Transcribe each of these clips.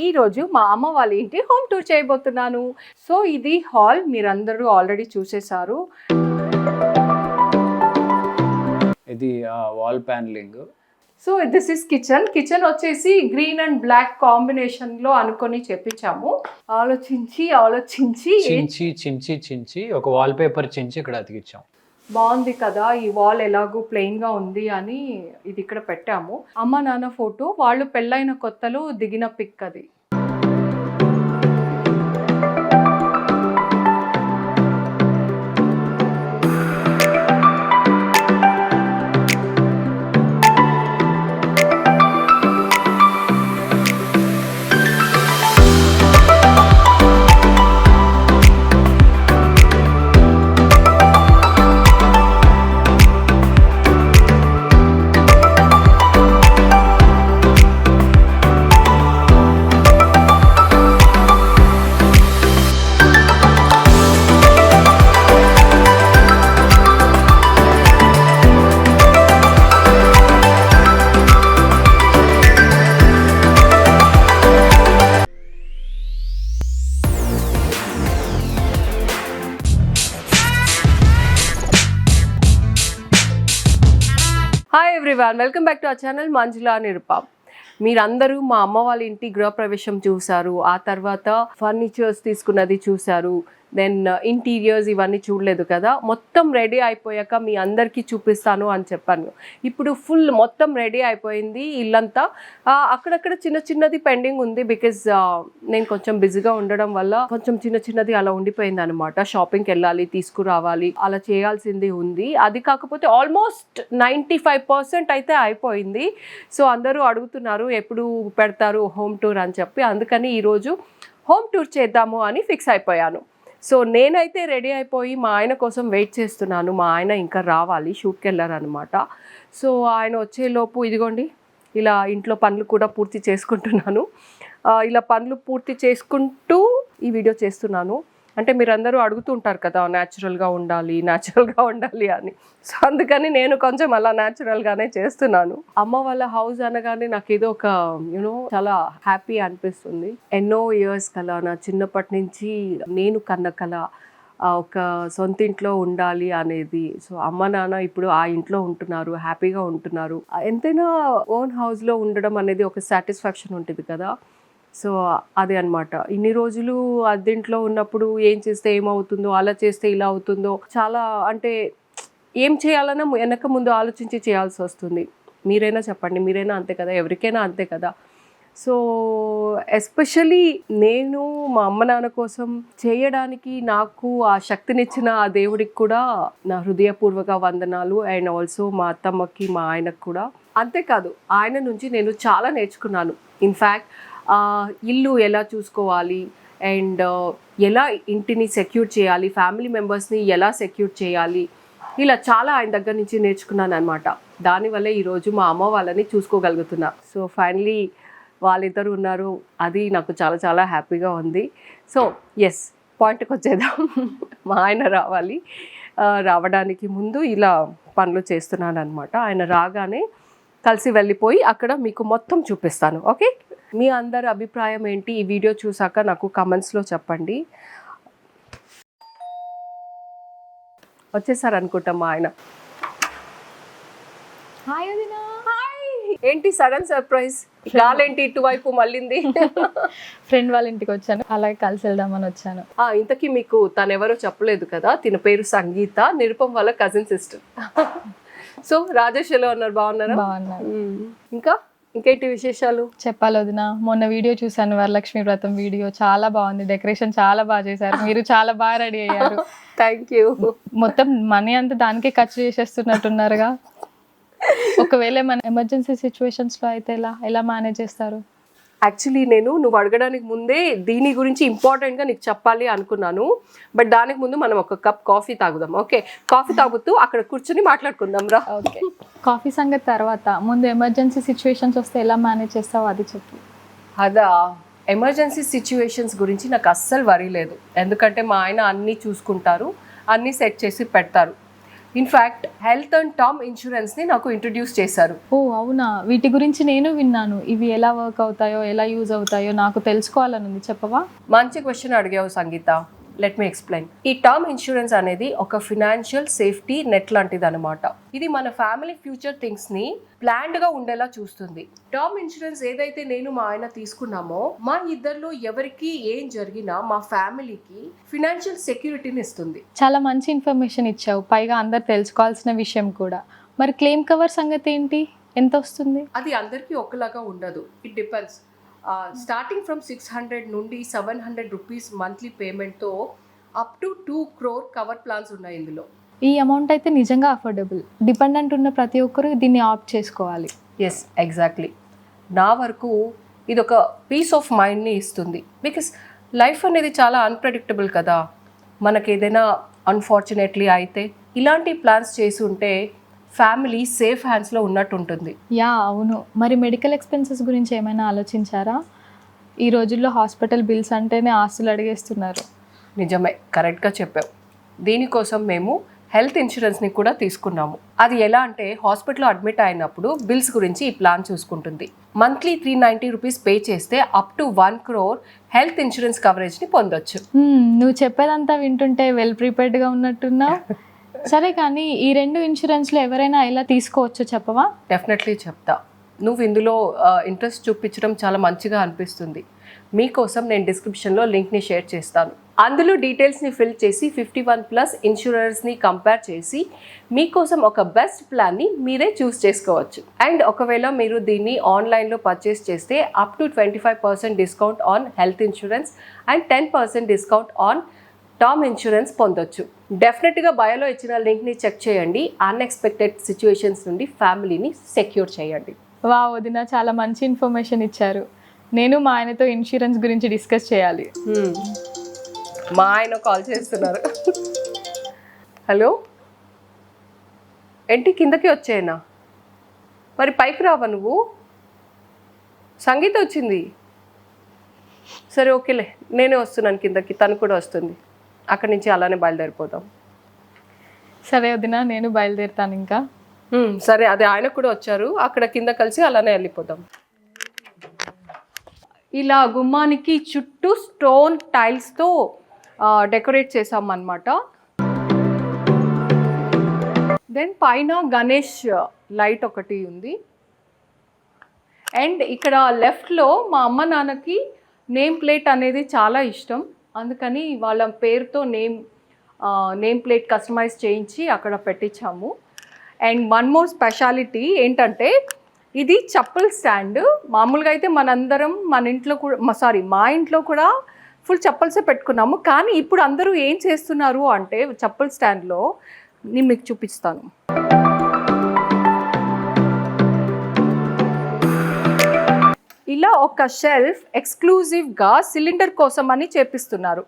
ఈ రోజు మా అమ్మ వాళ్ళ ఇంటి హోమ్ టూర్ చేయబోతున్నాను. సో ఇది హాల్, మీరందరూ ఆల్రెడీ చూసేశారు. ఇది wall panelling. So this is kitchen. Kitchen వచ్చేసి గ్రీన్ అండ్ బ్లాక్ కాంబినేషన్ లో అనుకొని చెప్పించాము. ఆలోచించి చించి ఒక వాల్ పేపర్ చించి ఇక్కడ అతికిచ్చాం. బాగుంది కదా, ఈ వాల్ ఎలాగో ప్లెయిన్ గా ఉంది అని ఇది ఇక్కడ పెట్టాము. అమ్మ నాన్న ఫోటో, వాళ్ళు పెళ్ళైన కొత్తలో దిగిన పిక్ అది. Hi everyone, welcome back to our channel Manjula Nirupam. మీరందరూ మా అమ్మ వాళ్ళ ఇంటి గృహప్రవేశం చూశారు, ఆ తర్వాత ఫర్నిచర్స్ తీసుకున్నది చూశారు, దెన్ ఇంటీరియర్స్ ఇవన్నీ చూడలేదు కదా. మొత్తం రెడీ అయిపోయాక మీ అందరికీ చూపిస్తాను అని చెప్పాను. ఇప్పుడు ఫుల్ మొత్తం రెడీ అయిపోయింది ఇల్లంతా. అక్కడక్కడ చిన్నది పెండింగ్ ఉంది, బికాజ్ నేను కొంచెం బిజీగా ఉండడం వల్ల కొంచెం చిన్నది అలా ఉండిపోయింది అనమాట. షాపింగ్కి వెళ్ళాలి, తీసుకురావాలి, అలా చేయాల్సింది ఉంది. అది కాకపోతే ఆల్మోస్ట్ 95% అయితే అయిపోయింది. సో అందరూ అడుగుతున్నారు ఎప్పుడు పెడతారు హోమ్ టూర్ అని చెప్పి, అందుకని ఈరోజు హోమ్ టూర్ చేద్దాము అని ఫిక్స్ అయిపోయాను. సో నేనైతే రెడీ అయిపోయి మా ఆయన కోసం వెయిట్ చేస్తున్నాను. మా ఆయన ఇంకా రావాలి, షూట్కి వెళ్ళారనమాట. సో ఆయన వచ్చేలోపు ఇదిగోండి ఇలా ఇంట్లో పనులు కూడా పూర్తి చేసుకుంటున్నాను. ఇలా పనులు పూర్తి చేసుకుంటూ ఈ వీడియో చేస్తున్నాను. అంటే మీరందరూ అడుగుతూ ఉంటారు కదా న్యాచురల్గా ఉండాలి అని. సో అందుకని నేను కొంచెం అలా న్యాచురల్గానే చేస్తున్నాను. అమ్మ వాళ్ళ హౌస్ అనగానే నాకు ఏదో ఒక చాలా హ్యాపీ అనిపిస్తుంది. ఎన్నో ఇయర్స్ కల, నా చిన్నప్పటి నుంచి నేను కన్న కల ఒక సొంత ఇంట్లో ఉండాలి అనేది. సో అమ్మ నాన్న ఇప్పుడు ఆ ఇంట్లో ఉంటున్నారు, హ్యాపీగా ఉంటున్నారు. ఎంతైనా ఓన్ హౌస్లో ఉండడం అనేది ఒక సాటిస్ఫాక్షన్ ఉంటుంది కదా. సో అదే అనమాట. ఇన్ని రోజులు అద్దెంట్లో ఉన్నప్పుడు ఏం చేస్తే ఏమవుతుందో, అలా చేస్తే ఇలా అవుతుందో, చాలా అంటే ఏం చేయాలన్నా వెనక ముందు ఆలోచించి చేయాల్సి వస్తుంది. మీరైనా చెప్పండి, మీరైనా అంతే కదా, ఎవరికైనా అంతే కదా. సో ఎస్పెషలీ నేను మా అమ్మ నాన్న కోసం చేయడానికి నాకు ఆ శక్తినిచ్చిన ఆ దేవుడికి కూడా నా హృదయపూర్వక వందనాలు. అండ్ ఆల్సో మా అత్తమ్మకి, మా ఆయనకు కూడా. అంతేకాదు ఆయన నుంచి నేను చాలా నేర్చుకున్నాను. ఇన్ఫ్యాక్ట్ ఇల్లు ఎలా చూసుకోవాలి అండ్ ఎలా ఇంటిని సెక్యూర్ చేయాలి, ఫ్యామిలీ మెంబర్స్ని ఎలా సెక్యూర్ చేయాలి, ఇలా చాలా ఆయన దగ్గర నుంచి నేర్చుకున్నాను అనమాట. దానివల్లే ఈరోజు మా అమ్మ వాళ్ళని చూసుకోగలుగుతున్నా. సో ఫైనలీ వాళ్ళిద్దరు ఉన్నారు, అది నాకు చాలా చాలా హ్యాపీగా ఉంది. సో ఎస్, పాయింట్కి వచ్చేద్దాం. మా ఆయన రావాలి. రావడానికి ముందు ఇలా పనులు చేస్తున్నాను అనమాట. ఆయన రాగానే కలిసి వెళ్ళిపోయి అక్కడ మీకు మొత్తం చూపిస్తాను. ఓకే, మీ అందరి అభిప్రాయం ఏంటి ఈ వీడియో చూసాక నాకు కమెంట్స్లో చెప్పండి. వచ్చేసారనుకుంటా మా ఆయన. హాయ్ వదినా. ఏంటి సడన్ సర్ప్రైజ్, రాలేంటి ఇటువైపు మళ్ళింది? ఫ్రెండ్ వాళ్ళ ఇంటికి వచ్చాను, అలాగే కలిసి వెళ్దామని వచ్చాను. ఇంతకీ మీకు తనెవరో చెప్పలేదు కదా, తిన పేరు సంగీత, నిరుపం వాళ్ళ కజిన్ సిస్టర్. సో రాజేష్ ఎలా ఉన్నారు? బాగున్నారు? ఇంకేంటి విశేషాలు చెప్పాలి వదినా. మొన్న వీడియో చూసాను, వరలక్ష్మి వ్రతం వీడియో, చాలా బాగుంది. డెకరేషన్ చాలా బాగా చేశారు, మీరు చాలా బాగా రెడీ అయ్యారు. Thank you. మొత్తం మనీ అంతా దానికే ఖర్చు చేసేస్తున్నట్టున్నారుగా. ఒకవేళ మన ఎమర్జెన్సీ సిచ్యువేషన్స్లో అయితే ఎలా మేనేజ్ చేస్తారు? యాక్చువల్లీ నువ్వు అడగడానికి ముందే దీని గురించి ఇంపార్టెంట్గా నీకు చెప్పాలి అనుకున్నాను. బట్ దానికి ముందు మనం ఒక కప్ కాఫీ తాగుదాం. ఓకే, కాఫీ తాగుతూ అక్కడ కూర్చొని మాట్లాడుకుందాం రా. ఓకే, కాఫీ సంగతి తర్వాత, ముందు ఎమర్జెన్సీ సిచ్యువేషన్స్ వస్తే ఎలా మేనేజ్ చేస్తావు అది చెప్పు. అదా, ఎమర్జెన్సీ సిచ్యువేషన్స్ గురించి నాకు అస్సలు వరీ లేదు. ఎందుకంటే మా ఆయన అన్నీ చూసుకుంటారు, అన్నీ సెట్ చేసి పెడతారు. ఇన్ఫ్యాక్ట్ హెల్త్ అండ్ టర్మ్ ఇన్సూరెన్స్ని నాకు ఇంట్రడ్యూస్ చేశారు. ఓ అవునా, వీటి గురించి నేను విన్నాను. ఇవి ఎలా వర్క్ అవుతాయో, ఎలా యూజ్ అవుతాయో నాకు తెలుసుకోవాలని ఉంది, చెప్పవా? మంచి క్వశ్చన్ అడిగావు సంగీత. Let me explain. ఈ టర్మ్ ఇన్సూరెన్స్ అనేది ఒక ఫినాన్షియల్ సేఫ్టీ నెట్ లాంటిది అనమాట. ఇది మన ఫ్యామిలీ ఫ్యూచర్ థింగ్స్ని ప్లాన్డ్గా ఉండేలా చూస్తుంది. టర్మ్ ఇన్సూరెన్స్ ఏదైతే నేను మా ఆయన తీసుకున్నామో, మా ఇద్దరిలో ఎవరికి ఏం జరిగినా మా ఫ్యామిలీకి ఫినాన్షియల్ సెక్యూరిటీని ఇస్తుంది. చాలా మంచి ఇన్ఫర్మేషన్ ఇచ్చావు, పైగా అందరు తెలుసుకోవాల్సిన విషయం కూడా. మరి క్లెయిమ్ కవర్ సంగతి ఏంటి, ఎంత వస్తుంది? అది అందరికీ ఒకలాగా ఉండదు. It depends. స్టార్టింగ్ ఫ్రమ్ 600 నుండి 700 రూపీస్ మంత్లీ పేమెంట్తో up to 2 crore cover plans ఉన్నాయి ఇందులో. ఈ అమౌంట్ అయితే నిజంగా అఫోర్డబుల్. డిపెండెంట్ ఉన్న ప్రతి ఒక్కరు దీన్ని ఆప్ట్ చేసుకోవాలి. Yes, exactly. నా వరకు ఇది ఒక పీస్ ఆఫ్ మైండ్ని ఇస్తుంది. బికాస్ లైఫ్ అనేది చాలా అన్ప్రెడిక్టబుల్ కదా. మనకి ఏదైనా అన్ఫార్చునేట్లీ అయితే ఇలాంటి ప్లాన్స్ చేసి ఉంటే ఫ్యామిలీ సేఫ్ హ్యాండ్స్లో ఉన్నట్టు ఉంటుంది. యా అవును. మరి మెడికల్ ఎక్స్పెన్సెస్ గురించి ఏమైనా ఆలోచించారా? ఈ రోజుల్లో హాస్పిటల్ బిల్స్ అంటేనే ఆస్తులు అడిగేస్తున్నారు. నిజమే, కరెక్ట్గా చెప్పావు. దీనికోసం మేము హెల్త్ ఇన్సూరెన్స్ని కూడా తీసుకున్నాము. అది ఎలా అంటే హాస్పిటల్లో అడ్మిట్ అయినప్పుడు బిల్స్ గురించి ఈ ప్లాన్ చూసుకుంటుంది. మంత్లీ 390 రూపీస్ పే చేస్తే up to 1 crore health insurance కవరేజ్ని పొందొచ్చు. నువ్వు చెప్పేదంతా వింటుంటే వెల్ ప్రిపేర్డ్గా ఉన్నట్టున్నా. సరే, కానీ ఈ 2 ఇన్సూరెన్స్లో ఎవరైనా ఎలా తీసుకోవచ్చో చెప్పవా? డెఫినెట్లీ చెప్తా. నువ్వు ఇందులో ఇంట్రెస్ట్ చూపించడం చాలా మంచిగా అనిపిస్తుంది. మీకోసం నేను డిస్క్రిప్షన్లో లింక్ని షేర్ చేస్తాను. అందులో డీటెయిల్స్ని ఫిల్ చేసి 51+ ఇన్సూరెన్స్ని కంపేర్ చేసి మీకోసం ఒక బెస్ట్ ప్లాన్ని మీరే చూస్ చేసుకోవచ్చు. అండ్ ఒకవేళ మీరు దీన్ని ఆన్లైన్లో పర్చేస్ చేస్తే up to 25% discount on health insurance and 10% discount on term insurance పొందొచ్చు. డెఫినెట్గా బయోలో ఇచ్చిన లింక్ని చెక్ చేయండి. అన్ఎక్స్పెక్టెడ్ సిచ్యువేషన్స్ నుండి ఫ్యామిలీని సెక్యూర్ చేయండి. వా వదిన, చాలా మంచి ఇన్ఫర్మేషన్ ఇచ్చారు. నేను మా ఆయనతో ఇన్సూరెన్స్ గురించి డిస్కస్ చేయాలి. మా ఆయన కాల్ చేస్తున్నారు. హలో, ఏంటి కిందకి వచ్చేనా? మరి పైకి రావా నువ్వు? సంగీత వచ్చింది. సరే ఓకేలే, నేనే వస్తున్నాను కిందకి, తను కూడా వస్తుంది. అక్కడి నుంచి అలానే బయలుదేరిపోతాం. సరే వదిన, నేను బయలుదేరుతాను ఇంకా. సరే, అదే ఆయన కూడా వచ్చారు, అక్కడ కింద కలిసి అలానే వెళ్ళిపోతాం. ఇలా గుమ్మానికి చుట్టూ స్టోన్ టైల్స్తో డెకరేట్ చేసామన్నమాట. దెన్ పైన గణేష్ లైట్ ఒకటి ఉంది. అండ్ ఇక్కడ లెఫ్ట్లో మా అమ్మ నాన్నకి నేమ్ ప్లేట్ అనేది చాలా ఇష్టం. అందుకని వాళ్ళ పేరుతో నేమ్ ప్లేట్ కస్టమైజ్ చేయించి అక్కడ పెట్టించాము. అండ్ వన్ మోర్ స్పెషాలిటీ ఏంటంటే ఇది చప్పల్ స్టాండ్. మామూలుగా అయితే మనందరం మన ఇంట్లో కూడా మా ఇంట్లో కూడా ఫుల్ చప్పల్సే పెట్టుకున్నాము. కానీ ఇప్పుడు అందరూ ఏం చేస్తున్నారు అంటే చప్పల్ స్టాండ్లో నేను మీకు చూపిస్తాను. ఇలా ఒక షెల్ఫ్ ఎక్స్క్లూజివ్గా సిలిండర్ కోసం అని చేపిస్తున్నారు.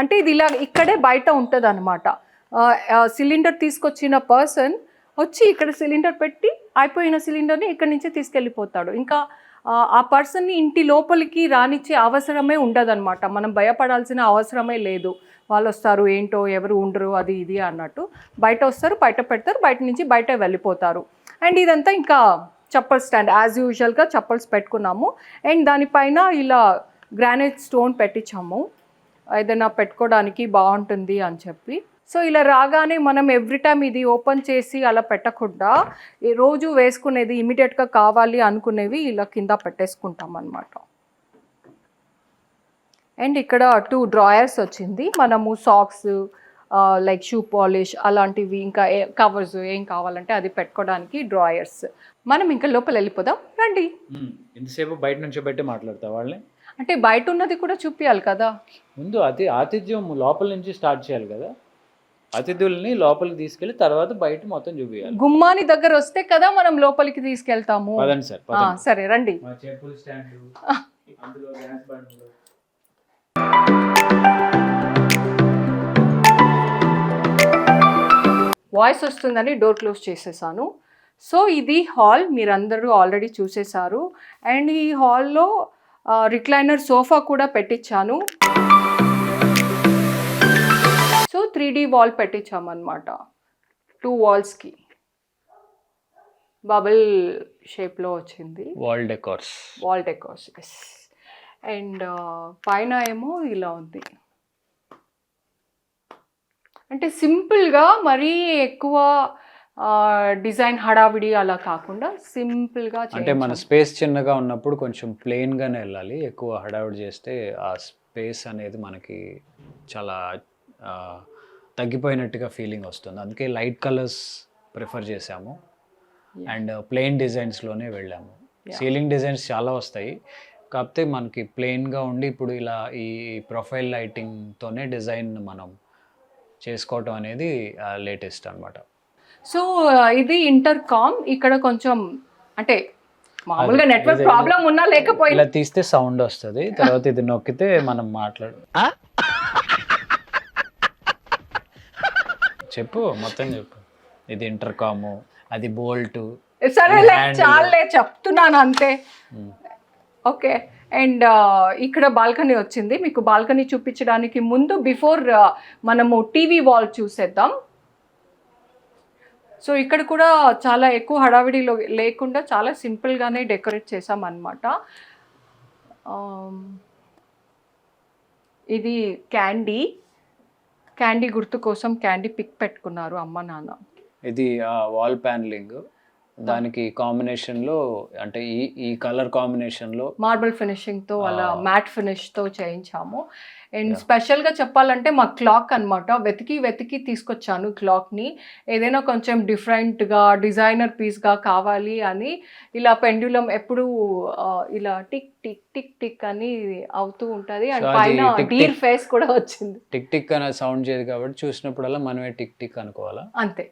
అంటే ఇది ఇలా ఇక్కడే బయట ఉంటుంది అనమాట. సిలిండర్ తీసుకొచ్చిన పర్సన్ వచ్చి ఇక్కడ సిలిండర్ పెట్టి అయిపోయిన సిలిండర్ని ఇక్కడి నుంచే తీసుకెళ్ళిపోతాడు. ఇంకా ఆ పర్సన్ని ఇంటి లోపలికి రానిచ్చే అవసరమే ఉండదన్నమాట. మనం భయపడాల్సిన అవసరమే లేదు. వాళ్ళు వస్తారు ఏంటో, ఎవరు ఉండరు, అది ఇది అన్నట్టు. బయట వస్తారు, బయట పెడతారు, బయట నుంచి బయట వెళ్ళిపోతారు. అండ్ ఇదంతా ఇంకా చప్పల్ స్టాండ్ యాజ్ యూజువల్గా చప్పల్స్ పెట్టుకున్నాము. అండ్ దానిపైన ఇలా గ్రానైట్ స్టోన్ పెట్టించాము, ఏదైనా పెట్టుకోవడానికి బాగుంటుంది అని చెప్పి. సో ఇలా రాగానే మనం ఎవ్రీ టైం ఇది ఓపెన్ చేసి అలా పెట్టకుండా రోజు వేసుకునేది ఇమీడియట్గా కావాలి అనుకునేవి ఇలా కింద పెట్టేసుకుంటాం అన్నమాట. అండ్ ఇక్కడ 2 డ్రాయర్స్ వచ్చింది. మనము సాక్స్, లైక్ షూ పాలిష్ అలాంటివి, ఇంకా కవర్స్ ఏం కావాలంటే అది పెట్టుకోవడానికి డ్రాయర్స్. మనం ఇంకా లోపల వెళ్ళిపోదాం రండి. ఎంతసేపు బయట నుంచి పెట్టి మాట్లాడతా వాళ్ళని, అంటే బయట ఉన్నది కూడా చూపించాలి కదా. ముందు ఆతిథ్యం లోపల నుంచి స్టార్ట్ చేయాలి కదా. అతిథుల్ని లోపలికి తీసుకెళ్ళి తర్వాత బయట మొత్తం చూపించాలి. గుమ్మాని దగ్గర వస్తే కదా మనం లోపలికి తీసుకెళ్తాము. పదండి సార్. సరే రండి. వాయిస్ వస్తుందని డోర్ క్లోజ్ చేసేసాను. సో ఇది హాల్, మీరందరూ ఆల్రెడీ చూసేశారు. అండ్ ఈ హాల్లో రిక్లైనర్ సోఫా కూడా పెట్టించాను. సో 3D వాల్ పెట్టించామన్నమాట. 2 వాల్స్కి బబుల్ షేప్లో వచ్చింది. Wall decors. ఎస్. అండ్ పైన ఏమో ఇలా ఉంది. అంటే సింపుల్గా మరీ ఎక్కువ డిజైన్ హడావిడి అలా కాకుండా సింపుల్గా. అంటే మన స్పేస్ చిన్నగా ఉన్నప్పుడు కొంచెం ప్లెయిన్గానే వెళ్ళాలి. ఎక్కువ హడావిడి చేస్తే ఆ స్పేస్ అనేది మనకి చాలా తగ్గిపోయినట్టుగా ఫీలింగ్ వస్తుంది. అందుకే లైట్ కలర్స్ ప్రిఫర్ చేసాము అండ్ ప్లెయిన్ డిజైన్స్లోనే వెళ్ళాము. సీలింగ్ డిజైన్స్ చాలా వస్తాయి, కాకపోతే మనకి ప్లెయిన్గా ఉండి ఇప్పుడు ఇలా ఈ ప్రొఫైల్ లైటింగ్తోనే డిజైన్ మనం చేసుకోవటం అనేది లేటెస్ట్ అనమాట. సో ఇది ఇంటర్కామ్. ఇక్కడ కొంచెం అంటే మామూలుగా నెట్వర్క్ ప్రాబ్లం ఉన్నా లేకపోయినా ఇలా తీస్తే సౌండ్ వస్తుంది, తర్వాత ఇది నొక్కితే మనం చెప్పు మొత్తం చెప్పు. ఇది ఇంటర్కాము, అది బోల్ట్. సరే చాలే చెప్తున్నాను అంతే. ఓకే. అండ్ ఇక్కడ బాల్కనీ వచ్చింది. మీకు బాల్కనీ చూపించడానికి ముందు బిఫోర్ మనము టీవీ వాల్ చూసేద్దాం. సో ఇక్కడ కూడా చాలా ఎక్కువ హడావిడిలో లేకుండా చాలా సింపుల్గానే డెకరేట్ చేసామన్నమాట. ఇది క్యాండీ గుర్తు కోసం క్యాండీ పిక్ పెట్టుకున్నారు అమ్మ నాన్న. ఇది వాల్ ప్యానలింగ్, దానికి కాంబినేషన్లో అంటే ఈ కలర్ కాంబినేషన్లో మార్బుల్ ఫినిషింగ్తో అలా మ్యాట్ ఫినిష్తో చేయించాము. అండ్ స్పెషల్గా చెప్పాలంటే మా క్లాక్ అనమాట. వెతికి తీసుకొచ్చాను క్లాక్ని. ఏదైనా కొంచెం డిఫరెంట్గా డిజైనర్ పీస్గా కావాలి అని ఇలా పెండ్యులం ఎప్పుడు ఇలా టిక్ టిక్ టిక్ టిక్ అని అవుతూ ఉంటుంది. అండ్ పైన డీర్ ఫేస్ కూడా వచ్చింది. టిక్ టిక్ అనే సౌండ్ చేయదు కాబట్టి చూసినప్పుడల్లా మనమే టిక్ టిక్ అనుకోవాలా? అంతే,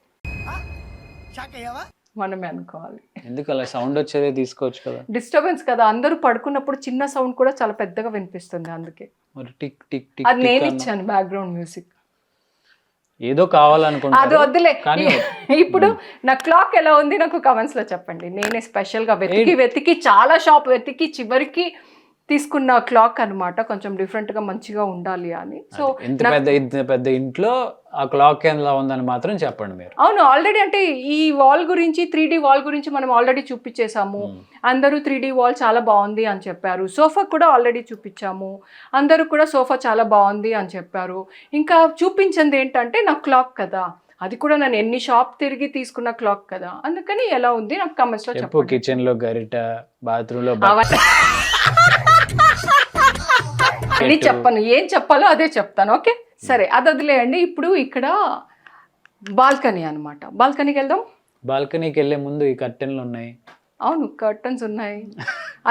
మనమే అనుకోవాలి. ఎందుకు అలా సౌండ్ వచ్చేదే తీసుకోవచ్చు కదా. డిస్టర్బెన్స్ కదా, అందరూ పడుకున్నప్పుడు చిన్న సౌండ్ కూడా చాలా పెద్దగా వినిపిస్తుంది. అందుకే మరి టిక్ టిక్ టిక్ అది నేను ఇచ్చాను బ్యాక్గ్రౌండ్ మ్యూజిక్. ఏదో కావాలనుకుంటా, అది వద్దులే. ఇప్పుడు నా క్లాక్ ఎలా ఉంది నాకు కమెంట్స్ లో చెప్పండి. నేనే స్పెషల్ గా వెతికి చాలా షాప్ వెతికి చివరికి తీసుకున్న క్లాక్ అన్నమాట. కొంచెం డిఫరెంట్ గా మంచిగా ఉండాలి అని. సో ఇంత పెద్ద ఇంట్లో ఆ క్లాక్ ఎలా ఉందని మాత్రం చెప్పండి మీరు. అవును, ఆల్రెడీ అంటే ఈ వాల్ గురించి 3D వాల్ గురించి మనం ఆల్రెడీ చూపించేసాము. అందరూ 3D వాల్ చాలా బాగుంది అని చెప్పారు. సోఫా కూడా ఆల్రెడీ చూపించాము, అందరూ కూడా సోఫా చాలా బాగుంది అని చెప్పారు. ఇంకా చూపించింది ఏంటంటే నా క్లాక్ కదా, అది కూడా నేను ఎన్ని షాప్ తిరిగి తీసుకున్న క్లాక్ కదా. అందుకని ఎలా ఉంది నాకు కమెంట్స్ లో చెప్పు. కిచెన్ లో గరిట, బాత్రూమ్ లో అని చెప్పను, ఏం చెప్పాలో అదే చెప్తాను. ఓకే సరే, అది వదిలేయండి. ఇప్పుడు ఇక్కడ బాల్కనీ అనమాట. బాల్కనీకి వెళ్దాం. బాల్కనీకి వెళ్ళే ముందు ఈ కర్టెన్లు ఉన్నాయి. అవును, కర్టన్స్ ఉన్నాయి.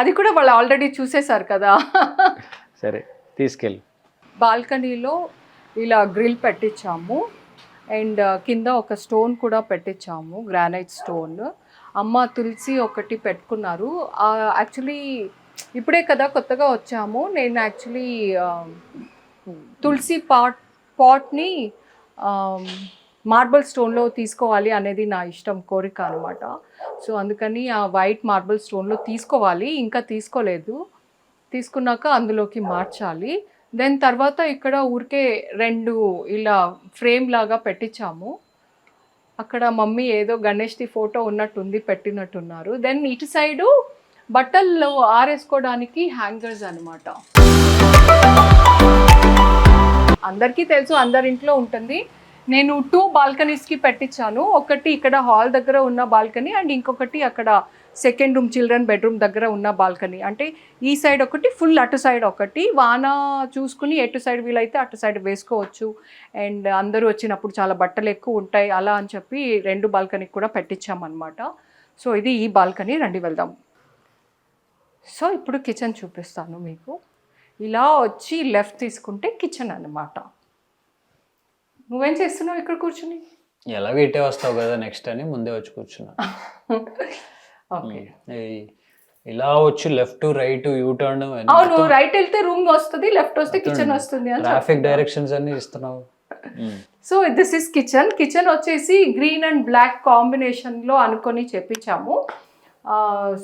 అది కూడా వాళ్ళు ఆల్రెడీ చూసేశారు కదా. సరే తీసుకెళ్ళి. బాల్కనీలో ఇలా గ్రిల్ పెట్టించాము అండ్ కింద ఒక స్టోన్ కూడా పెట్టించాము, గ్రానైట్ స్టోన్. అమ్మ తులసి ఒకటి పెట్టుకున్నారు. యాక్చువల్లీ ఇప్పుడే కదా కొత్తగా వచ్చాము. నేను యాక్చువల్లీ తులసి పాట్ని మార్బుల్ స్టోన్లో తీసుకోవాలి అనేది నా ఇష్టం, కోరిక అనమాట. సో అందుకని ఆ వైట్ మార్బుల్ స్టోన్లో తీసుకోవాలి, ఇంకా తీసుకోలేదు. తీసుకున్నాక అందులోకి మార్చాలి. దెన్ తర్వాత ఇక్కడ ఊరికే 2 ఇలా ఫ్రేమ్ లాగా పెట్టించాము. అక్కడ మమ్మీ ఏదో గణేష్ది ఫోటో ఉన్నట్టుంది, పెట్టినట్టున్నారు. దెన్ ఇటు సైడు బట్టలు ఆరేసుకోవడానికి హ్యాంగర్స్ అనమాట. అందరికీ తెలుసు, అందరింట్లో ఉంటుంది. నేను 2 బాల్కనీస్కి పెట్టించాను. ఒకటి ఇక్కడ హాల్ దగ్గర ఉన్న బాల్కనీ అండ్ ఇంకొకటి అక్కడ సెకండ్ రూమ్ చిల్డ్రన్ బెడ్రూమ్ దగ్గర ఉన్న బాల్కనీ. అంటే ఈ సైడ్ ఒకటి, ఫుల్ అటు సైడ్ ఒకటి. వాన చూసుకుని ఎటు సైడ్ వీలైతే అటు సైడ్ వేసుకోవచ్చు. అండ్ అందరూ వచ్చినప్పుడు చాలా బట్టలు ఎక్కువ ఉంటాయి అలా అని చెప్పి 2 బాల్కనీకి కూడా పెట్టించామన్నమాట. సో ఇది ఈ బాల్కనీ. రండి వెళ్దాం. సో ఇప్పుడు కిచెన్ చూపిస్తాను మీకు. ఇలా వచ్చి లెఫ్ట్ తీసుకుంటే కిచెన్ అన్నమాట. నువ్వేం చేస్తున్నావు ఇక్కడ కూర్చుని? ఎలాగో ఇటే వస్తావు కదా నెక్స్ట్ అని ముందే వచ్చి కూర్చున్నా. ఓకే, ఇలా వచ్చి లెఫ్ట్ రైట్ యూ టర్న్. అవును, రైట్ వెళ్తే రూమ్ వస్తుంది, లెఫ్ట్ వస్తే కిచెన్ వస్తుంది అని ట్రాఫిక్ డైరెక్షన్స్ అన్ని ఇస్తున్నావు. So this is kitchen. Kitchen వచ్చేసి గ్రీన్ అండ్ బ్లాక్ కాంబినేషన్లో అనుకొని చెప్పించాము.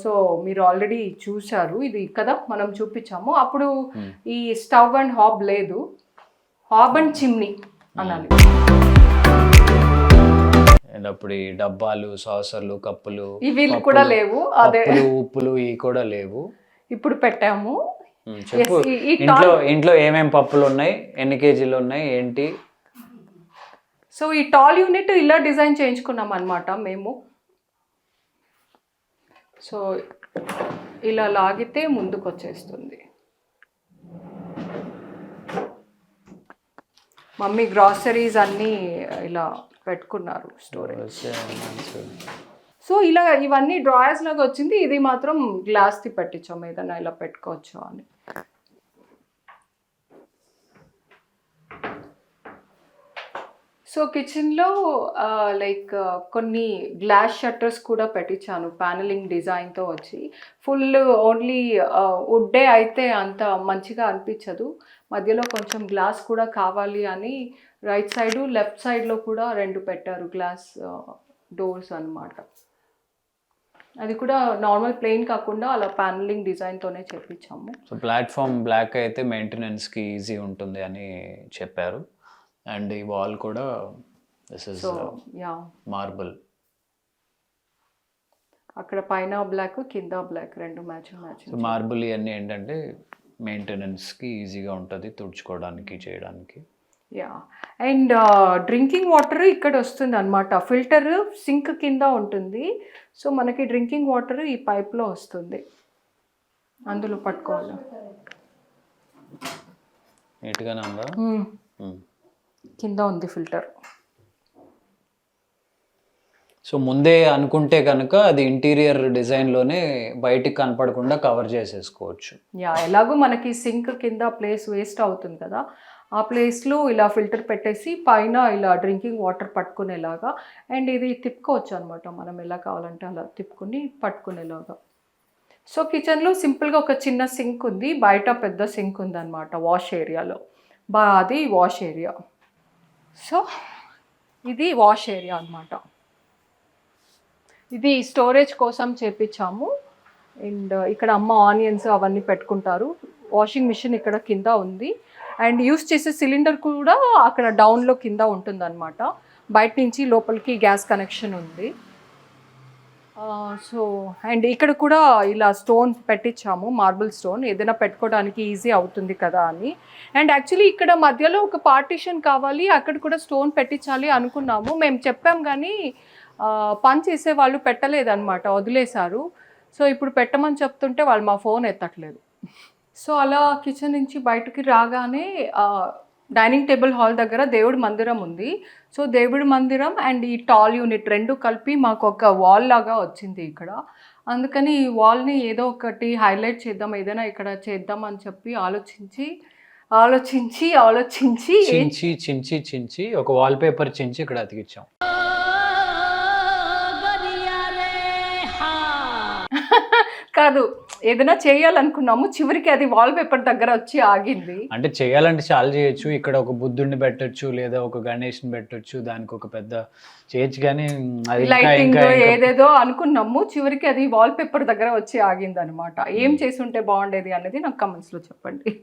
సో మీరు ఆల్రెడీ చూశారు ఇది కదా, మనం చూపించాము. అప్పుడు ఈ స్టవ్ అండ్ హాబ్ లేదు, హాబ్ అండ్ చిమ్నీ అనాలి. అండ్ అప్పుడు ఈ డబ్బాలు, సాసర్లు, కప్పులు, ఇవి కూడా లేవు. అదే పప్పులు, ఉప్పులు ఇవి కూడా లేవు. ఇప్పుడు పెట్టాము. చెప్పు, Yes, ఈ ఇంట్లో ఏమేం పప్పులు ఉన్నాయి, ఎన్ని కేజీలు ఉన్నాయి ఏంటి? సో ఈ టాల్ యూనిట్ ఇలా డిజైన్ చేయించుకున్నాం అనమాట మేము. సో ఇలా లాగితే ముందుకు వచ్చేస్తుంది. మమ్మీ గ్రాసరీస్ అన్నీ ఇలా పెట్టుకున్నారు స్టోరేజ్. సో ఇలా ఇవన్నీ డ్రాయర్స్ లాగా వచ్చింది. ఇది మాత్రం గ్లాస్ది పెట్టించాము, ఏదైనా ఇలా పెట్టుకోవచ్చు అని. సో కిచెన్లో లైక్ కొన్ని గ్లాస్ షట్టర్స్ కూడా పెట్టించాను ప్యానలింగ్ డిజైన్తో వచ్చి. ఫుల్ ఓన్లీ వుడ్డే అయితే అంత మంచిగా అనిపించదు, మధ్యలో కొంచెం గ్లాస్ కూడా కావాలి అని రైట్ సైడు లెఫ్ట్ సైడ్లో కూడా 2 పెట్టారు గ్లాస్ డోర్స్ అన్నమాట. అది కూడా నార్మల్ ప్లెయిన్ కాకుండా అలా ప్యానలింగ్ డిజైన్తోనే చేపించాము. సో ప్లాట్ఫామ్ బ్లాక్ అయితే మెయింటెనెన్స్కి ఈజీ ఉంటుంది అని చెప్పారు. అండ్ ఈ వాల్ కూడా దిస్ ఇస్ మార్బుల్. అక్కడ పైన బ్లాక్, కింద బ్లాక్, 2 మ్యాచింగ్. సో మార్బుల్ ఇవన్నీ ఏంటంటే మెయింటెనెన్స్కి ఈజీగా ఉంటుంది, తుడుచుకోవడానికి, చేయడానికి. యా. అండ్ డ్రింకింగ్ వాటర్ ఇక్కడ వస్తుంది అనమాట. ఫిల్టర్ సింక్ కింద ఉంటుంది. సో మనకి డ్రింకింగ్ వాటర్ ఈ పైప్లో వస్తుంది, అందులో పట్టుకోవాలి. నీట్గానే ఉందా? కింద ఉంది ఫిల్టర్. సో ముందే అనుకుంటే కనుక అది ఇంటీరియర్ డిజైన్లోనే బయటికి కనపడకుండా కవర్ చేసేసుకోవచ్చు. యా, ఎలాగో మనకి సింక్ కింద ప్లేస్ వేస్ట్ అవుతుంది కదా, ఆ ప్లేస్లో ఇలా ఫిల్టర్ పెట్టేసి పైన ఇలా డ్రింకింగ్ వాటర్ పట్టుకునేలాగా. అండ్ ఇది తిప్పుకోవచ్చు అనమాట, మనం ఎలా కావాలంటే అలా తిప్పుకుని పట్టుకునేలాగా. సో కిచెన్లో సింపుల్గా ఒక చిన్న సింక్ ఉంది, బయట పెద్ద సింక్ ఉంది అనమాట వాష్ ఏరియాలో. అది వాష్ ఏరియా. సో ఇది వాష్ ఏరియా అనమాట. ఇది స్టోరేజ్ కోసం చేపించాము. అండ్ ఇక్కడ అమ్మ ఆనియన్స్ అవన్నీ పెట్టుకుంటారు. వాషింగ్ మిషన్ ఇక్కడ కింద ఉంది. అండ్ యూస్ చేసే సిలిండర్ కూడా అక్కడ డౌన్లో కింద ఉంటుందన్నమాట. బయట నుంచి లోపలికి గ్యాస్ కనెక్షన్ ఉంది. సో అండ్ ఇక్కడ కూడా ఇలా స్టోన్ పెట్టించాము, మార్బుల్ స్టోన్, ఏదైనా పెట్టుకోవడానికి ఈజీ అవుతుంది కదా అని. అండ్ యాక్చువల్లీ ఇక్కడ మధ్యలో ఒక పార్టీషన్ కావాలి, అక్కడ కూడా స్టోన్ పెట్టించాలి అనుకున్నాము. మేము చెప్పాం కానీ పని చేసే వాళ్ళు పెట్టలేదన్నమాట, వదిలేశారు. సో ఇప్పుడు పెట్టమని చెప్తుంటే వాళ్ళు మా ఫోన్ ఎత్తట్లేదు. సో అలా కిచెన్ నుంచి బయటకి రాగానే డైనింగ్ టేబుల్ హాల్ దగ్గర దేవుడి మందిరం ఉంది. సో దేవుడి మందిరం అండ్ ఈ టాల్ యూనిట్ 2 కలిపి మాకు ఒక వాల్ లాగా వచ్చింది ఇక్కడ. అందుకని ఈ వాల్ని ఏదో ఒకటి హైలైట్ చేద్దాం, ఏదైనా ఇక్కడ చేద్దాం అని చెప్పి చించి ఒక వాల్ పేపర్ చించి ఇక్కడ అతికిచ్చాం. కాదు, ఏదైనా చేయాలనుకున్నాము, చివరికి అది వాల్ పేపర్ దగ్గర వచ్చి ఆగింది. అంటే చేయాలంటే చాలా చేయొచ్చు, ఇక్కడ ఒక బుద్ధుడిని పెట్టొచ్చు, లేదా ఒక గణేష్ని పెట్టొచ్చు, దానికి ఒక పెద్ద చేయొచ్చు, కానీ లైటింగ్ ఏదేదో అనుకున్నాము, చివరికి అది వాల్ పేపర్ దగ్గర వచ్చి ఆగింది అనమాట. ఏం చేసి ఉంటే బాగుండేది అనేది నాకు కమెంట్స్లో చెప్పండి.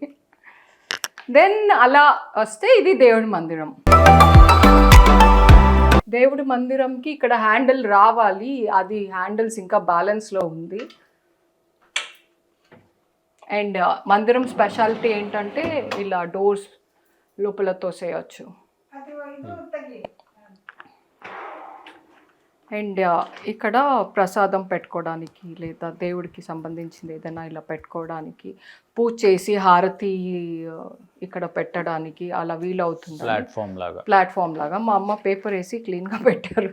దెన్ అలా వస్తే ఇది దేవుడి మందిరం. దేవుడి మందిరంకి ఇక్కడ హ్యాండిల్ రావాలి, అది హ్యాండిల్స్ ఇంకా బ్యాలెన్స్లో ఉంది. అండ్ మందిరం స్పెషాలిటీ ఏంటంటే ఇలా డోర్స్ లోపల తోసేయచ్చు. అండ్ ఇక్కడ ప్రసాదం పెట్టుకోవడానికి లేదా దేవుడికి సంబంధించింది ఏదైనా ఇలా పెట్టుకోవడానికి, పూజ చేసి హారతి ఇక్కడ పెట్టడానికి అలా వీలవుతుంది. ప్లాట్ఫామ్ లాగా మా అమ్మ పేపర్ వేసి క్లీన్గా పెట్టారు.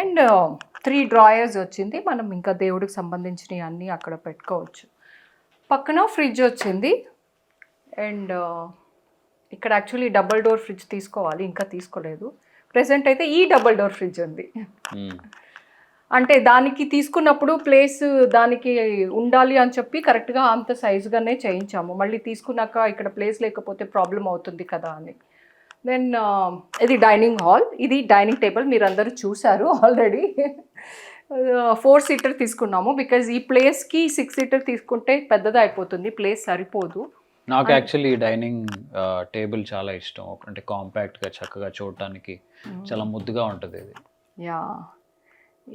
అండ్ 3 డ్రాయర్స్ వచ్చింది, మనం ఇంకా దేవుడికి సంబంధించినవి అన్నీ అక్కడ పెట్టుకోవచ్చు. పక్కన ఫ్రిడ్జ్ వచ్చింది. అండ్ ఇక్కడ యాక్చువల్లీ డబుల్ డోర్ ఫ్రిడ్జ్ తీసుకోవాలి, ఇంకా తీసుకోలేదు. ప్రెసెంట్ అయితే ఈ డబుల్ డోర్ ఫ్రిడ్జ్ ఉంది. అంటే దానికి తీసుకున్నప్పుడు ప్లేస్ దానికి ఉండాలి అని చెప్పి కరెక్ట్గా అంత సైజుగానే చేయించాము. మళ్ళీ తీసుకున్నాక ఇక్కడ ప్లేస్ లేకపోతే ప్రాబ్లం అవుతుంది కదా అని. దెన్ ఇది డైనింగ్ హాల్, ఇది డైనింగ్ టేబుల్ మీరు అందరూ చూసారు ఆల్రెడీ. 4 సీటర్ తీసుకున్నాము, బికాజ్ ఈ ప్లేస్కి 6 సీటర్ తీసుకుంటే పెద్దది అయిపోతుంది, ప్లేస్ సరిపోదు. నాకు యాక్చువల్లీ డైనింగ్ టేబుల్ చాలా ఇష్టం. అంటే కాంపాక్ట్గా చక్కగా చూడటానికి చాలా ముద్దుగా ఉంటుంది ఇది. యా,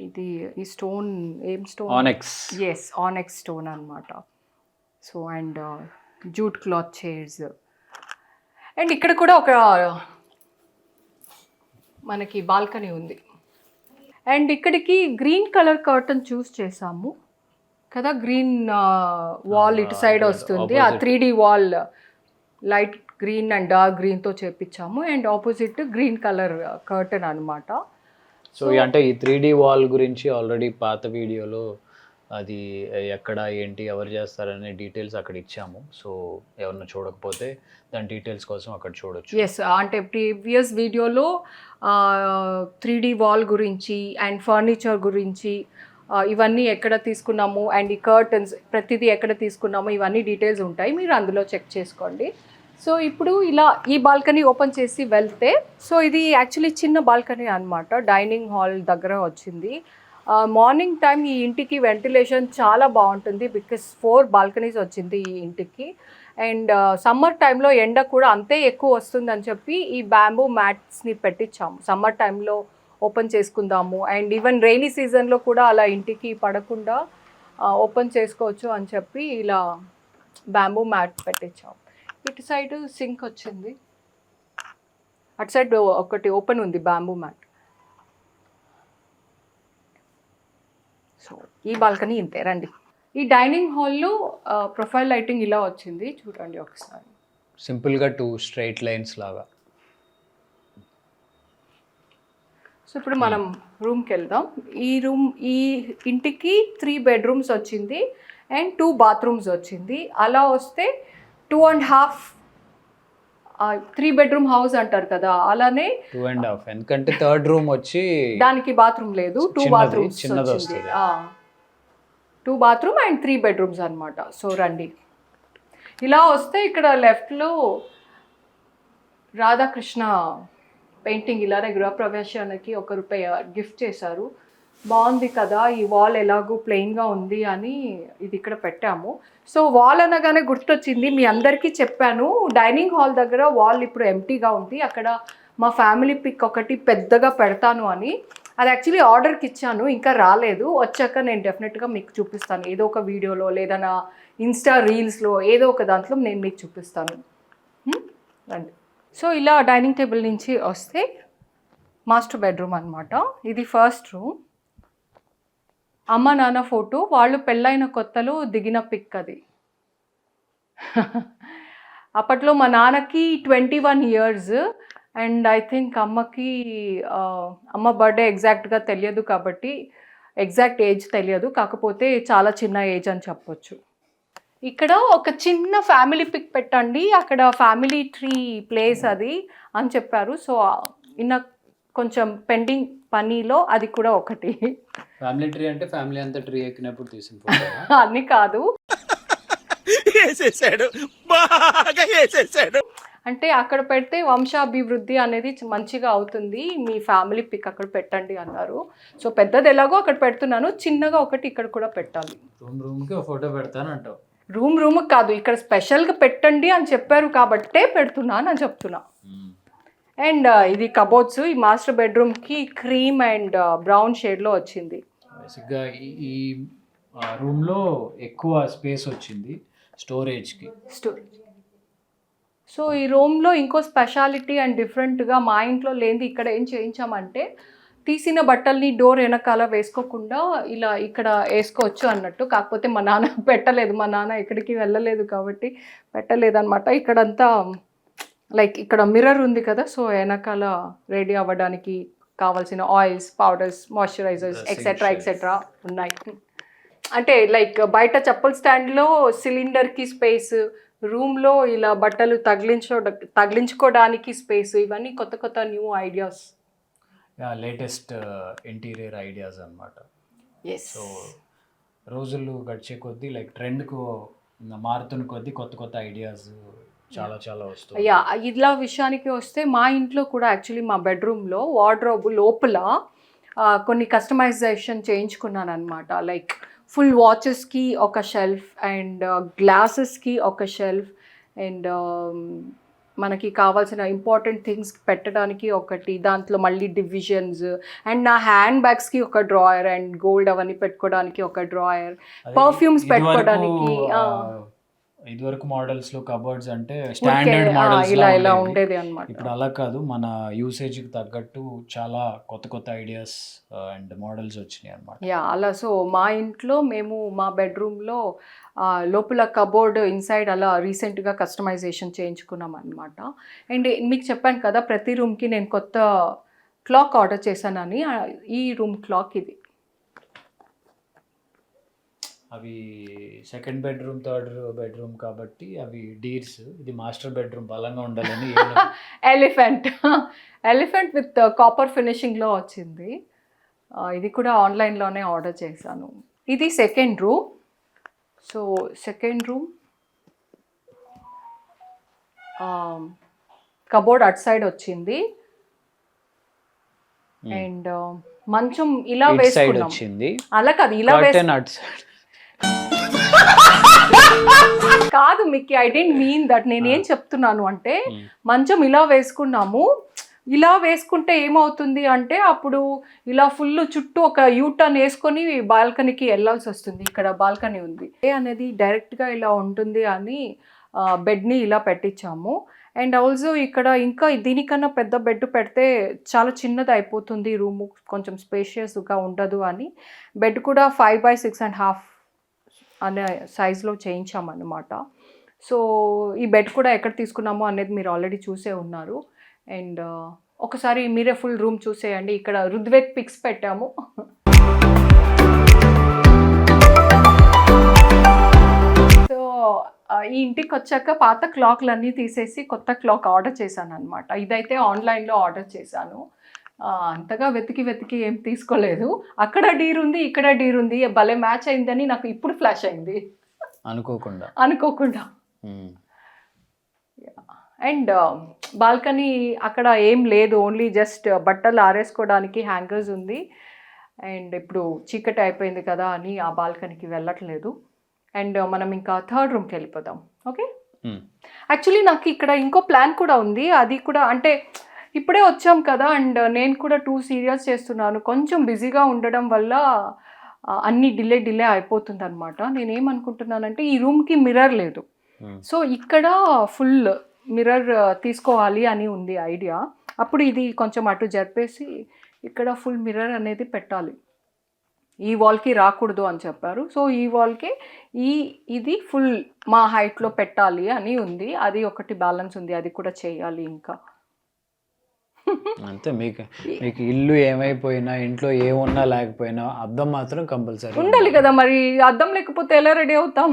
ఇది ఈ స్టోన్ ఏం స్టోన్? ఆనెక్స్. ఎస్, ఆనెక్స్ స్టోన్ అన్నమాట. So and jute cloth chairs. And ఇక్కడ కూడా ఒక మనకి బాల్కనీ ఉంది. అండ్ ఇక్కడికి గ్రీన్ కలర్ కర్టన్ చూస్ చేసాము కదా, గ్రీన్ వాల్ ఇటు సైడ్ వస్తుంది. ఆ 3D wall light green and dark గ్రీన్తో చేపించాము. And opposite green colour curtain అనమాట. సో అంటే ఈ 3D వాల్ గురించి ఆల్రెడీ పాత వీడియోలో అది ఎక్కడ ఏంటి ఎవరు చేస్తారనే డీటెయిల్స్ అక్కడ ఇచ్చాము. సో ఎవరన్నా చూడకపోతే దాని డీటెయిల్స్ కోసం అక్కడ చూడొచ్చు. ఎస్, అంటే ప్రీవియస్ వీడియోలో 3D వాల్ గురించి అండ్ ఫర్నిచర్ గురించి ఇవన్నీ ఎక్కడ తీసుకున్నాము అండ్ ఈ కర్టన్స్ ప్రతిదీ ఎక్కడ తీసుకున్నాము ఇవన్నీ డీటెయిల్స్ ఉంటాయి, మీరు అందులో చెక్ చేసుకోండి. సో ఇప్పుడు ఇలా ఈ బాల్కనీ ఓపెన్ చేసి వెళ్తే, సో ఇది యాక్చువల్లీ చిన్న బాల్కనీ అనమాట, డైనింగ్ హాల్ దగ్గర వచ్చింది. మార్నింగ్ టైం ఈ ఇంటికి వెంటిలేషన్ చాలా బాగుంటుంది, బికాస్ 4 బాల్కనీస్ వచ్చింది ఈ ఇంటికి. అండ్ సమ్మర్ టైంలో ఎండ కూడా అంతే ఎక్కువ వస్తుందని చెప్పి ఈ బ్యాంబూ మ్యాట్స్ని పెట్టించాము. సమ్మర్ టైంలో ఓపెన్ చేసుకుందాము అండ్ ఈవెన్ రైనీ సీజన్లో కూడా అలా ఇంటికి పడకుండా ఓపెన్ చేసుకోవచ్చు అని చెప్పి ఇలా బ్యాంబూ మ్యాట్ పెట్టించాము. ఇటు సైడ్ సింక్ వచ్చింది, అటు సైడ్ ఒకటి ఓపెన్ ఉంది బ్యాంబూ మ్యాట్. సో ఈ బాల్కనీ ఇంతే. రండి, ఈ డైనింగ్ హాల్లో ప్రొఫైల్ లైటింగ్ ఇలా వచ్చింది, చూడండి ఒకసారి. సింపుల్గా 2 స్ట్రైట్ లైన్స్ లాగా. సో ఇప్పుడు మనం రూమ్కి వెళ్దాం. ఈ ఇంటికి 3 బెడ్రూమ్స్ వచ్చింది అండ్ 2 బాత్రూమ్స్ వచ్చింది. అలా వస్తే 2.5 3 బెడ్రూమ్ హౌస్ అంటారు కదా, అలానే 2.5. ఎందుకంటే 3rd రూమ్ వచ్చి దానికి బాత్రూమ్ లేదు, 2 బాత్రూమ్స్ చిన్నది వచ్చింది. వస్తుంది. 2 బాత్రూమ్ అండ్ 3 బెడ్రూమ్స్ అనమాట. సో రండి, ఇలా వస్తే ఇక్కడ లెఫ్ట్లో రాధాకృష్ణ పెయింటింగ్ ఇలానే గృహప్రవేశానికి ₹1 గిఫ్ట్ చేశారు. బాగుంది కదా, ఈ వాల్ ఎలాగో ప్లెయిన్గా ఉంది అని ఇది ఇక్కడ పెట్టాము. సో వాల్ అనగానే గుర్తొచ్చింది, మీ అందరికీ చెప్పాను డైనింగ్ హాల్ దగ్గర వాల్ ఇప్పుడు ఎంటీగా ఉంది, అక్కడ మా ఫ్యామిలీ పిక్ ఒకటి పెద్దగా పెడతాను అని. అది యాక్చువల్లీ ఆర్డర్కి ఇచ్చాను, ఇంకా రాలేదు, వచ్చాక నేను డెఫినెట్గా మీకు చూపిస్తాను. ఏదో ఒక వీడియోలో లేదా నా ఇన్స్టా రీల్స్లో ఏదో ఒక దాంట్లో నేను మీకు చూపిస్తాను. రండి. సో ఇలా డైనింగ్ టేబుల్ నుంచి వస్తే మాస్టర్ బెడ్రూమ్ అనమాట. ఇది ఫస్ట్ రూమ్. అమ్మ నాన్న ఫోటో, వాళ్ళు పెళ్ళైన కొత్తలో దిగిన పిక్ అది. అప్పట్లో మా నాన్నకి 21 years అండ్ ఐ థింక్ అమ్మకి అమ్మ బర్త్డే ఎగ్జాక్ట్గా తెలియదు కాబట్టి ఎగ్జాక్ట్ ఏజ్ తెలియదు, కాకపోతే చాలా చిన్న ఏజ్ అని చెప్పొచ్చు. ఇక్కడ ఒక చిన్న ఫ్యామిలీ పిక్ పెట్టండి, అక్కడ ఫ్యామిలీ ట్రీ ప్లేస్ అది అని చెప్పారు. సో ఇన్న కొంచెం పెండింగ్ పనిలో అది కూడా ఒకటి. ఫ్యామిలీ ట్రీ అంటే ఫ్యామిలీ అంతా ట్రీ ఎక్కినప్పుడు తీసిన ఫోటో అన్ని కాదు, అంటే అక్కడ పెడితే వంశాభివృద్ధి అనేది మంచిగా అవుతుంది, మీ ఫ్యామిలీ పిక్ అక్కడ పెట్టండి అన్నారు. సో పెద్దది ఎలాగో అక్కడ పెడుతున్నాను, చిన్నగా ఒకటి ఇక్కడ కూడా పెట్టాలి. రూమ్కి ఫోటో పెడతాను అంటావు. రూమ్ కాదు, ఇక్కడ స్పెషల్గా పెట్టండి అని చెప్పారు కాబట్టే పెడుతున్నాను అని చెప్తున్నా. అండ్ ఇది కబోర్డ్స్, ఈ మాస్టర్ బెడ్రూమ్కి క్రీమ్ అండ్ బ్రౌన్ షేడ్లో వచ్చింది. బేసిక్గా ఈ రూమ్లో ఎక్కువ స్పేస్ వచ్చింది స్టోరేజ్కి. సో ఈ రూమ్లో ఇంకో స్పెషాలిటీ అండ్ డిఫరెంట్గా మా ఇంట్లో లేనిది ఇక్కడ ఏం చేయించామంటే, తీసిన బట్టల్ని డోర్ వెనకాల వేసుకోకుండా ఇలా ఇక్కడ వేసుకోవచ్చు అన్నట్టు. కాకపోతే మా నాన్న పెట్టలేదు, మా నాన్న ఎక్కడికి వెళ్ళలేదు కాబట్టి పెట్టలేదు అనమాట. ఇక్కడంతా లైక్ ఇక్కడ మిర్రర్ ఉంది కదా, సో వెనకాల రెడీ అవ్వడానికి కావాల్సిన ఆయిల్స్, పౌడర్స్, మాయిశ్చరైజర్స్ ఎక్సెట్రా ఉన్నాయి. అంటే లైక్ బయట చెప్పుల స్టాండ్లో సిలిండర్కి స్పేస్, రూమ్లో ఇలా బట్టలు తగిలించుకోవడానికి స్పేస్, ఇవన్నీ కొత్త కొత్త new ideas, latest interior ideas అన్నమాట. ఎస్. సో రోజులు గడిచే కొద్దీ లైక్ ట్రెండ్కు మారుతున్న కొద్దీ కొత్త కొత్త ఐడియాస్ చాలా చాలా వస్తాయి. యా, ఇలా విషయానికి వస్తే మా ఇంట్లో కూడా యాక్చువల్లీ మా బెడ్రూమ్లో వార్డ్రోబ్ లోపల కొన్ని కస్టమైజేషన్ చేయించుకున్నాను అనమాట. లైక్ ఫుల్ వాచెస్కి ఒక షెల్ఫ్ అండ్ గ్లాసెస్కి ఒక షెల్ఫ్ అండ్ మనకి కావాల్సిన ఇంపార్టెంట్ థింగ్స్ పెట్టడానికి ఒకటి, దాంట్లో మళ్ళీ డివిజన్స్, అండ్ నా హ్యాండ్ బ్యాగ్స్కి ఒక డ్రాయర్, అండ్ గోల్డ్ అవన్నీ పెట్టుకోవడానికి ఒక డ్రాయర్, పర్ఫ్యూమ్స్ పెట్టుకోవడానికి. ఇదివరకు మోడల్స్ లో కబోర్డ్స్ అంటే స్టాండర్డ్ మోడల్స్ ఇలా ఉండేది అన్నమాట. ఇప్పుడు అలా కాదు, మన యూసేజ్ కి తగ్గట్టు చాలా కొత్త కొత్త ఐడియాస్ అండ్ మోడల్స్ వచ్చినాయి అన్నమాట. అలా. సో మా ఇంట్లో మేము మా బెడ్రూమ్లో లోపల కబోర్డ్ ఇన్సైడ్ అలా రీసెంట్గా కస్టమైజేషన్ చేయించుకున్నాం అనమాట. అండ్ మీకు చెప్పాను కదా ప్రతి రూమ్కి నేను కొత్త క్లాక్ ఆర్డర్ చేశానని. ఈ రూమ్ క్లాక్ ఇది. అవి సెకండ్ బెడ్రూమ్ థర్డ్ బెడ్రూమ్ కాబట్టి అవి డీర్స్, ఇది మాస్టర్ బెడ్రూమ్ బలంగా ఉండాలని ఎలిఫెంట్ విత్ కాపర్ ఫినిషింగ్లో వచ్చింది. ఇది కూడా ఆన్లైన్లోనే ఆర్డర్ చేశాను. ఇది second room. So second room cupboard at side వచ్చింది. అండ్ మంచం ఇలా వేసుకున్నాం. అలా కాదు, ఇలా కాదు Mickey, I don't mean that. నేనేం చెప్తున్నాను అంటే మంచం ఇలా వేసుకున్నాము. ఇలా వేసుకుంటే ఏమవుతుంది అంటే అప్పుడు ఇలా ఫుల్ చుట్టూ ఒక యూటర్న్ వేసుకొని బాల్కనీకి వెళ్ళాల్సి వస్తుంది. ఇక్కడ బాల్కనీ ఉంది అనేది డైరెక్ట్గా ఇలా ఉంటుంది అని బెడ్ని ఇలా పెట్టించాము. అండ్ ఆల్సో ఇక్కడ ఇంకా దీనికన్నా పెద్ద బెడ్ పెడితే చాలా చిన్నది అయిపోతుంది రూము, కొంచెం స్పేషియస్గా ఉండదు అని బెడ్ కూడా 5x6.5 అనే సైజులో చేయించామన్నమాట. సో ఈ బెడ్ కూడా ఎక్కడ తీసుకున్నామో అనేది మీరు ఆల్రెడీ చూసే ఉన్నారు. అండ్ ఒకసారి మీరే ఫుల్ రూమ్ చూసేయండి. ఇక్కడ రుద్వేక్ పిక్స్ పెట్టాము. సో ఈ ఇంటికి వచ్చాక పాత క్లాక్లన్నీ తీసేసి కొత్త క్లాక్ ఆర్డర్ చేశాను అనమాట. ఇదైతే ఆన్లైన్లో ఆర్డర్ చేశాను. అంతగా వెతికి ఏం తీసుకోలేదు. అక్కడ డీర్ ఉంది, ఇక్కడ డీర్ ఉంది, భలే మ్యాచ్ అయిందని నాకు ఇప్పుడు ఫ్లాష్ అయింది అనుకోకుండా. అండ్ బాల్కనీ అక్కడ ఏం లేదు, ఓన్లీ జస్ట్ బట్టలు ఆరేసుకోవడానికి హ్యాంగర్స్ ఉంది. అండ్ ఇప్పుడు చీకటి అయిపోయింది కదా అని ఆ బాల్కనీకి వెళ్ళట్లేదు. అండ్ మనం ఇంకా థర్డ్ రూమ్కి వెళ్ళిపోదాం. ఓకే. యాక్చువల్లీ నాకు ఇక్కడ ఇంకో ప్లాన్ కూడా ఉంది. అది కూడా అంటే ఇప్పుడే వచ్చాం కదా, అండ్ నేను కూడా 2 సీరియల్స్ చేస్తున్నాను. కొంచెం బిజీగా ఉండడం వల్ల అన్నీ డిలే అయిపోతుంది అనమాట. నేనేమనుకుంటున్నానంటే ఈ రూమ్కి మిర్రర్ లేదు. సో ఇక్కడ ఫుల్ మిర్రర్ తీసుకోవాలి అని ఉంది ఐడియా. అప్పుడు ఇది కొంచెం అటు జరిపేసి ఇక్కడ ఫుల్ మిర్రర్ అనేది పెట్టాలి. ఈ వాల్కి రాకూడదు అని చెప్పారు. సో ఈ వాల్కి ఇది ఫుల్ మా హైట్లో పెట్టాలి అని ఉంది. అది ఒకటి బ్యాలెన్స్ ఉంది, అది కూడా చేయాలి ఇంకా. అంతే. మీకు ఇల్లు ఏమైపోయినా, ఇంట్లో ఏమున్నా లేకపోయినా అద్దం మాత్రం కంపల్సరీ ఉండాలి కదా. మరి అద్దం లేకపోతే ఎలా రెడీ అవుతాం?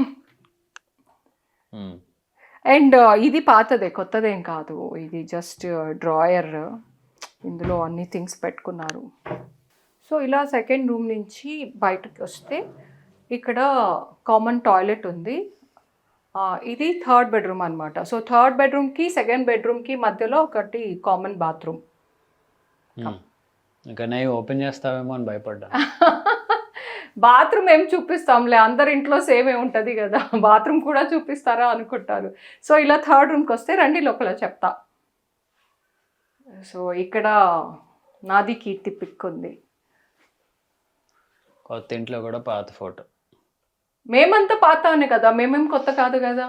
అండ్ ఇది పాతదే, కొత్తదేం కాదు. ఇది జస్ట్ డ్రాయర్, ఇందులో అన్ని థింగ్స్ పెట్టుకున్నారు. సో ఇలా సెకండ్ రూమ్ నుంచి బయటకు వస్తే ఇక్కడ కామన్ టాయిలెట్ ఉంది. ఇది థర్డ్ బెడ్రూమ్ అనమాట. సో థర్డ్ బెడ్రూమ్కి సెకండ్ బెడ్రూమ్కి మధ్యలో ఒకటి కామన్ బాత్రూమ్. ఇంకా నేను ఓపెన్ చేస్తావేమో అని భయపడ్డా. బాత్రూమ్ ఏం చూపిస్తాంలే, అందరి ఇంట్లో సేమే ఉంటుంది కదా, బాత్రూమ్ కూడా చూపిస్తారా అనుకుంటారు. సో ఇలా థర్డ్ రూమ్కి వస్తే రండి లోపల చెప్తా. సో ఇక్కడ నాది కీర్తి పిక్ ఉంది. కొత్త ఇంట్లో కూడా పాత ఫోటో. మేమంతా పాతనే కదా, మేమేం కొత్త కాదు కదా.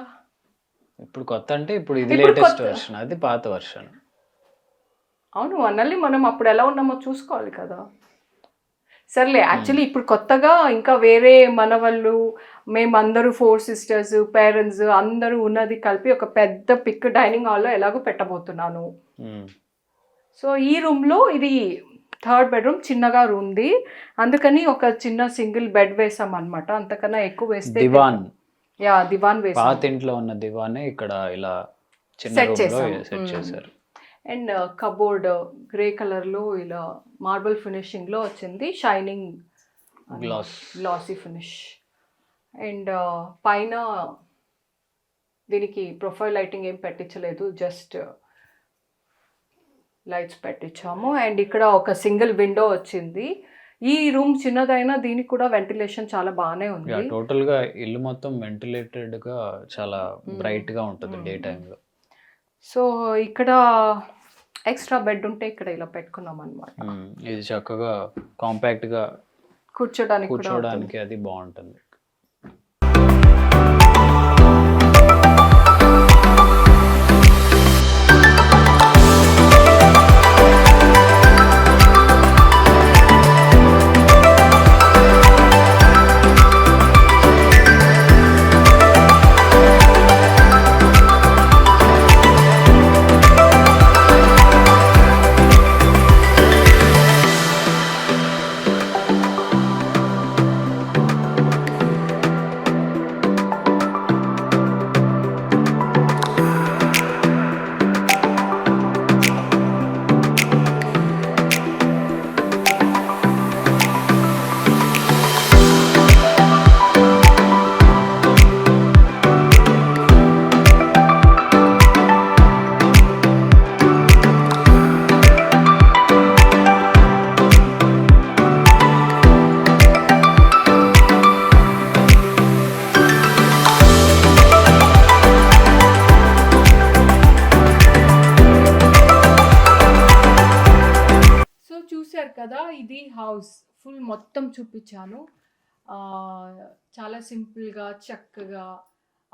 ఇప్పుడు కొత్త అంటే ఇప్పుడు ఇది లేటెస్ట్ వర్షన్, అది పాత వర్షన్. అవును అన్నల్లి, మనం అప్పుడు ఎలా ఉన్నామో చూసుకోవాలి కదా. సర్లే, యాక్చువల్లీ ఇప్పుడు కొత్తగా ఇంకా వేరే మన వాళ్ళు మేమందరూ 4 సిస్టర్స్ పేరెంట్స్ అందరూ ఉన్నది కలిపి ఒక పెద్ద పిక్ డైనింగ్ హాల్లో ఎలాగో పెట్టబోతున్నాను. సో ఈ రూమ్లో ఇది థర్డ్ బెడ్రూమ్ చిన్నగా ఉంది, అందుకని ఒక చిన్న సింగిల్ బెడ్ వేసాం అనమాట. అంతకన్నా ఎక్కువ వేస్తే దివాన్ వేసాం. పాత ఇంట్లో ఉన్న దివానే ఇక్కడ ఇలా సెట్ చేశారు. అండ్ కబోర్డ్ గ్రే కలర్లో ఇలా మార్బుల్ ఫినిషింగ్లో వచ్చింది, షైనింగ్ గ్లాసీ ఫినిష్. అండ్ పైన దీనికి ప్రొఫైల్ లైటింగ్ ఏం పెట్టించలేదు, జస్ట్ లైట్స్ పెట్టించాము. అండ్ ఇక్కడ ఒక సింగిల్ విండో వచ్చింది. ఈ రూమ్ చిన్నదైనా దీనికి కూడా వెంటిలేషన్ చాలా బాగానే ఉంది. టోటల్గా ఇల్లు మొత్తం వెంటిలేటెడ్గా చాలా బ్రైట్గా ఉంటుంది డే టైంలో. సో ఇక్కడ ఎక్స్ట్రా బెడ్ ఉంటే ఇక్కడ ఇలా పెట్టుకున్నాం అనమాట. ఇది చక్కగా కాంపాక్ట్గా కూర్చోడానికి అది బాగుంటుంది. కదా, ఇది హౌస్ ఫుల్ మొత్తం చూపించాను. చాలా సింపుల్గా చక్కగా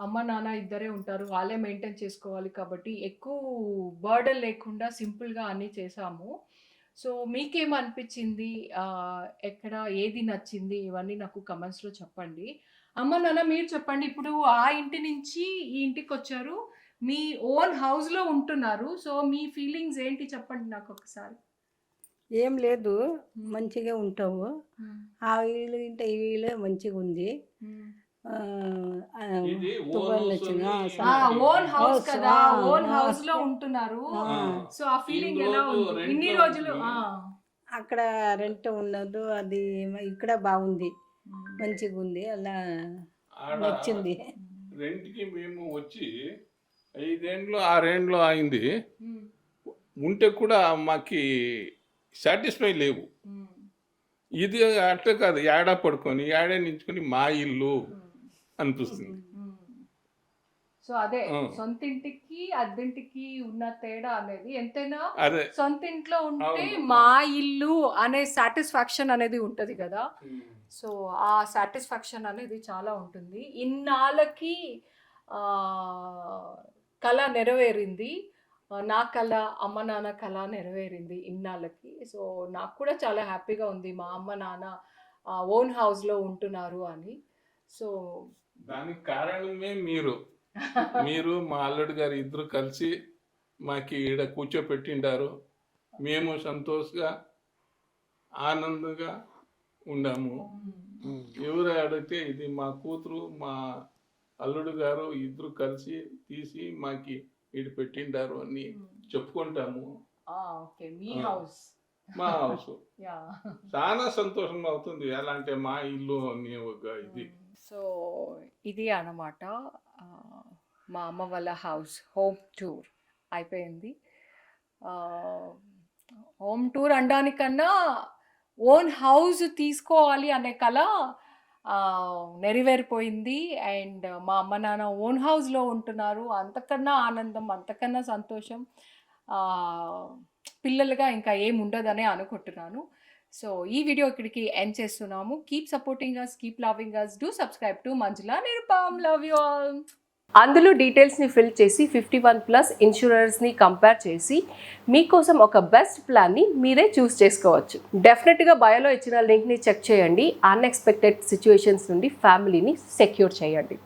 అమ్మ నాన్న ఇద్దరే ఉంటారు, వాళ్ళే మెయింటైన్ చేసుకోవాలి కాబట్టి ఎక్కువ బర్డన్ లేకుండా సింపుల్గా అన్నీ చేసాము. సో మీకేమనిపించింది, ఎక్కడ ఏది నచ్చింది, ఇవన్నీ నాకు కమెంట్స్లో చెప్పండి. అమ్మ నాన్న మీరు చెప్పండి, ఇప్పుడు ఆ ఇంటి నుంచి ఈ ఇంటికి వచ్చారు, మీ ఓన్ హౌస్లో ఉంటున్నారు. సో మీ ఫీలింగ్స్ ఏంటి చెప్పండి నాకు ఒకసారి. ఏం లేదు, మంచిగా ఉంటావు. ఆ వీలు ఇంటే ఈ వీలు మంచిగా ఉంది. ఓన్ హౌస్ కదా, ఓన్ హౌస్ లో ఉంటున్నారు. సో ఆ ఫీలింగ్ ఎలా ఉంది ఇన్ని రోజులు? అక్కడ రెంట్ ఉండదు, అది ఇక్కడ బాగుంది, మంచిగా ఉంది, అలా నచ్చింది. రెంట్కి మేము వచ్చి 5 ఏండ్లు 6 ఏండ్లు అయింది. ఉంటే కూడా మాకి సాటిస్ఫై లేవు. ఇది అట్లా కాదు, ఏడా పడుకొని ఏడా నించుకొని మా ఇల్లు అనిపిస్తుంది. సో అదే సొంత ఇంటికి అద్దెంటికి ఉన్న తేడా అనేది ఎంతైనా అదే సొంత ఇంట్లో ఉంటే మా ఇల్లు అనే సాటిస్ఫాక్షన్ అనేది ఉంటది కదా. సో ఆ సాటిస్ఫాక్షన్ అనేది చాలా ఉంటుంది. ఇన్నాళ్ళకి కళ నెరవేరింది, నా కళ అమ్మ నాన్న కళ నెరవేరింది ఇన్నాళ్ళకి. సో నాకు కూడా చాలా హ్యాపీగా ఉంది, మా అమ్మ నాన్న ఓన్ హౌస్లో ఉంటున్నారు అని. సో దానికి కారణమే మీరు మా అల్లుడు గారు ఇద్దరు కలిసి మాకు ఈడ కూర్చోపెట్టిండారు. మేము సంతోషంగా ఆనందంగా ఉన్నాము. ఎవరు అడిగితే ఇది మా కూతురు మా అల్లుడు గారు ఇద్దరు కలిసి తీసి మాకి ఇటు పెట్టిండారు అని చెప్పుకుంటాము. మా హౌస్ చాలా సంతోషంగా అవుతుంది. ఎలా అంటే మా ఇల్లు అని ఒక ఇది. సో ఇది అన్నమాట మా అమ్మ వాళ్ళ హౌస్ హోమ్ టూర్ అయిపోయింది. హోమ్ టూర్ అనడానికన్నా ఓన్ హౌస్ తీసుకోవాలి అనే కళ నెరవేరిపోయింది. అండ్ మా అమ్మ నాన్న ఓన్ హౌస్లో ఉంటున్నారు. అంతకన్నా ఆనందం, అంతకన్నా సంతోషం పిల్లలుగా ఇంకా ఏముండదనే అనుకుంటున్నాను. సో ఈ వీడియో ఇక్కడికి ఎండ్ చేస్తున్నాము. Keep supporting us, keep loving us, do subscribe to Manjula Nirupam. Love you all. అందులో డీటెయిల్స్ని ఫిల్ చేసి 51+ ఇన్సూరెన్స్ని కంపేర్ చేసి మీకోసం ఒక బెస్ట్ ప్లాన్ని మీరే చూస్ చేసుకోవచ్చు. డెఫినెట్గా బయోలో ఇచ్చిన లింక్ని చెక్ చేయండి. అన్ఎక్స్పెక్టెడ్ సిచ్యువేషన్స్ నుండి ఫ్యామిలీని సెక్యూర్ చేయండి.